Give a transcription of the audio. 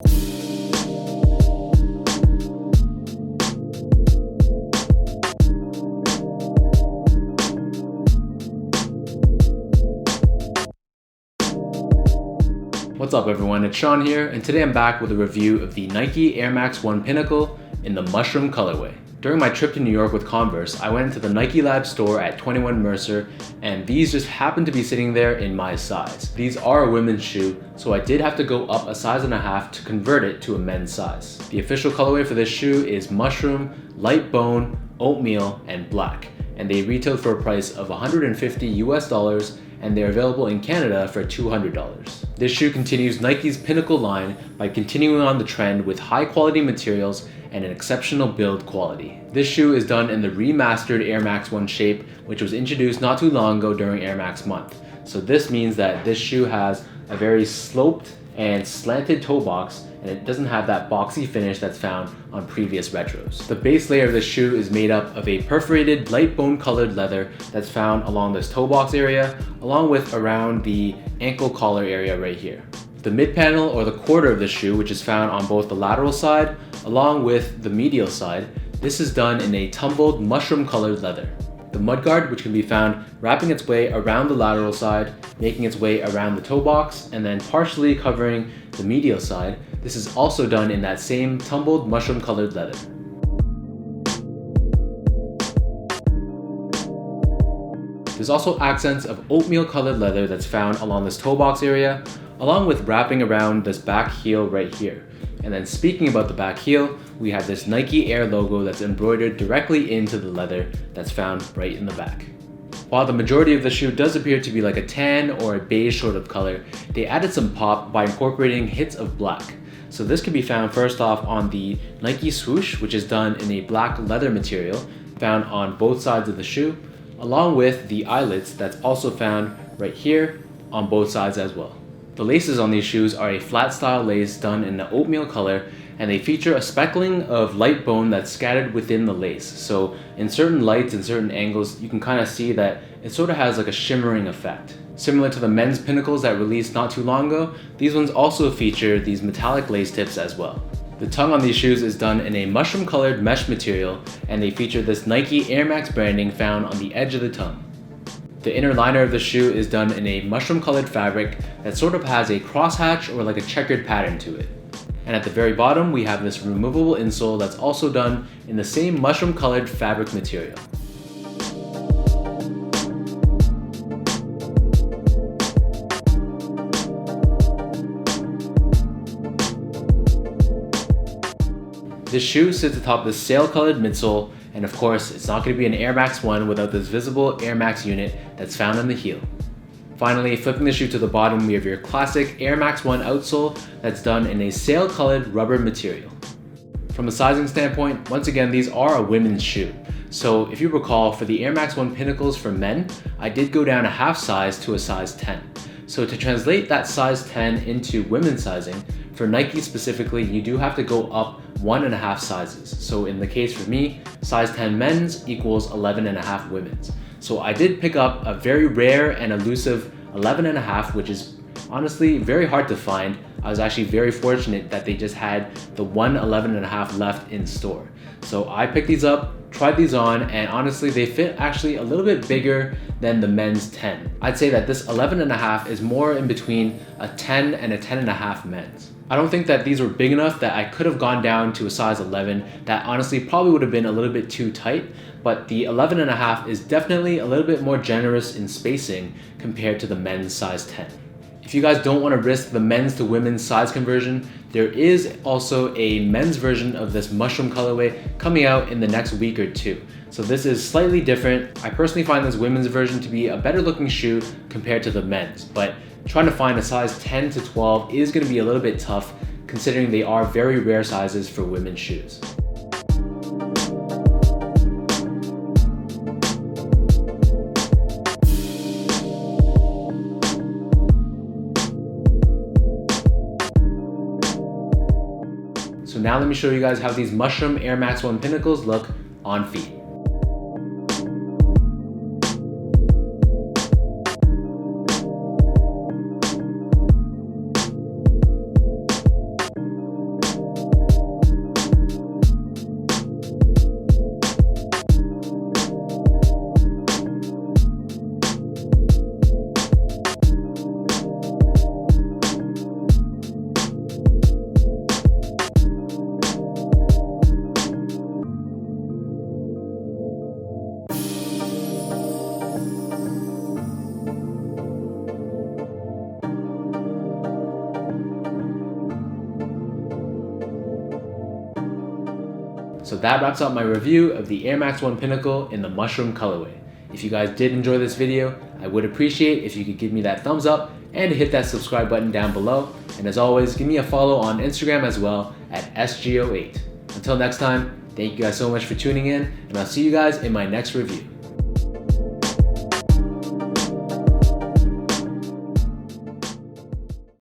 What's up everyone, it's Sean here, and today I'm back with a review of the Nike Air Max 1 Pinnacle in the mushroom colorway. During my trip to New York with Converse, I went into the Nike Lab store at 21 Mercer, and these just happened to be sitting there in my size. These are a women's shoe, so I did have to go up a size and a half to convert it to a men's size. The official colorway for this shoe is mushroom, light bone, oatmeal, and black, and they retailed for a price of $150 US, and they're available in Canada for $200. This shoe continues Nike's Pinnacle line by continuing on the trend with high quality materials and an exceptional build quality. This shoe is done in the remastered Air Max 1 shape, which was introduced not too long ago during Air Max month. So this means that this shoe has a very sloped and slanted toe box, and it doesn't have that boxy finish that's found on previous retros. The base layer of this shoe is made up of a perforated light bone colored leather that's found along this toe box area, along with around the ankle collar area right here. The mid panel or the quarter of the shoe, which is found on both the lateral side along with the medial side, this is done in a tumbled mushroom colored leather. The mudguard, which can be found wrapping its way around the lateral side, making its way around the toe box, and then partially covering the medial side, this is also done in that same tumbled mushroom colored leather. There's also accents of oatmeal colored leather that's found along this toe box area, along with wrapping around this back heel right here. And then speaking about the back heel, we have this Nike Air logo that's embroidered directly into the leather that's found right in the back. While the majority of the shoe does appear to be like a tan or a beige sort of color, they added some pop by incorporating hits of black. So this can be found first off on the Nike swoosh, which is done in a black leather material found on both sides of the shoe, along with the eyelets that's also found right here on both sides as well. The laces on these shoes are a flat style lace done in the oatmeal color, and they feature a speckling of light bone that's scattered within the lace. So in certain lights and certain angles, you can kind of see that it sort of has like a shimmering effect. Similar to the men's Pinnacles that released not too long ago, these ones also feature these metallic lace tips as well. The tongue on these shoes is done in a mushroom colored mesh material, and they feature this Nike Air Max branding found on the edge of the tongue. The inner liner of the shoe is done in a mushroom colored fabric that sort of has a crosshatch or like a checkered pattern to it. And at the very bottom, we have this removable insole that's also done in the same mushroom colored fabric material. This shoe sits atop the sail colored midsole, and of course, it's not going to be an Air Max 1 without this visible Air Max unit that's found on the heel. Finally, flipping the shoe to the bottom, we have your classic Air Max 1 outsole that's done in a sail colored rubber material. From a sizing standpoint, once again, these are a women's shoe. So if you recall, for the Air Max 1 Pinnacles for men, I did go down a half size to a size 10. So to translate that size 10 into women's sizing, for Nike specifically, you do have to go up 1.5 sizes. So in the case for me, size 10 men's equals 11.5 women's. So I did pick up a very rare and elusive 11.5, which is honestly very hard to find. I was actually very fortunate that they just had the 11.5 left in store. So I picked these up, tried these on, and honestly they fit actually a little bit bigger than the men's 10. I'd say that this 11.5 is more in between a 10 and a 10.5 men's. I don't think that these were big enough that I could have gone down to a size 11. That honestly probably would have been a little bit too tight, but the 11.5 is definitely a little bit more generous in spacing compared to the men's size 10. If you guys don't want to risk the men's to women's size conversion, there is also a men's version of this mushroom colorway coming out in the next week or two. So this is slightly different. I personally find this women's version to be a better looking shoe compared to the men's, but trying to find a size 10 to 12 is going to be a little bit tough considering they are very rare sizes for women's shoes. So now let me show you guys how these mushroom Air Max 1 Pinnacles look on feet. So that wraps up my review of the Air Max 1 Pinnacle in the mushroom colorway. If you guys did enjoy this video, I would appreciate if you could give me that thumbs up and hit that subscribe button down below. And as always, give me a follow on Instagram as well at SGO8. Until next time, thank you guys so much for tuning in, and I'll see you guys in my next review.